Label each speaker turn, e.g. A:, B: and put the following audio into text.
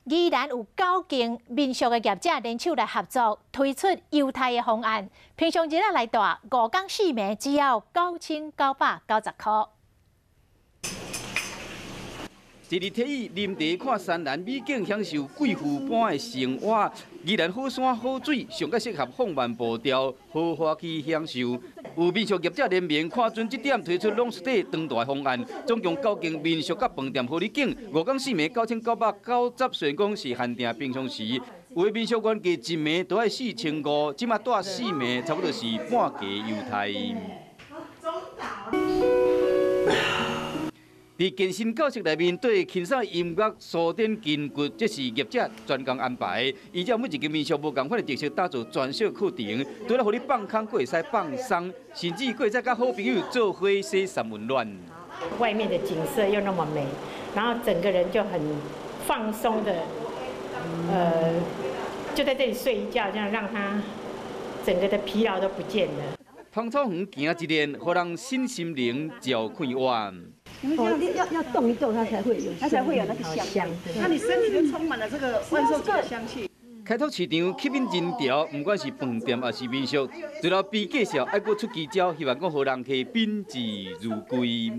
A: 依然有9间民俗的业者联手来合作，推出优待的方案。平常日啊来住5天4暝，只要9990块。
B: 一日体育啉茶看山岚美景，享受贵妇般的生活。宜兰好山好水，上较适合放慢步调，好好去享受。有民俗业者联名，看准这点推出 long stay 长大方案，总共9间民俗甲饭店互你景，5天4暝9990，虽然讲是限定平常时，有的民俗员价1暝都要4500，即马住4暝，差不多是半价优待。伫健身教室内面，对轻松音乐、舒展筋骨，这是业者专工安排。依照每一个民俗无共款的特色，打造专属课程，除了互你放空，还会使放松，甚至还会使甲好朋友做伙洗三温暖。
C: 外面的景色又那么美，然后整个人就很放松的，就在这里睡一觉，这样让他整个的疲劳都不见了。
B: 芳草园行一练，互人身心灵照开弯。
D: 要动一动，它才会有那个香。那你身体就充满了这个万寿菊的香气。
B: 开拓市场吸引人潮，不管是饭店还是民宿，除了比介绍，还阁出奇招，希望讲互人可以宾至如归。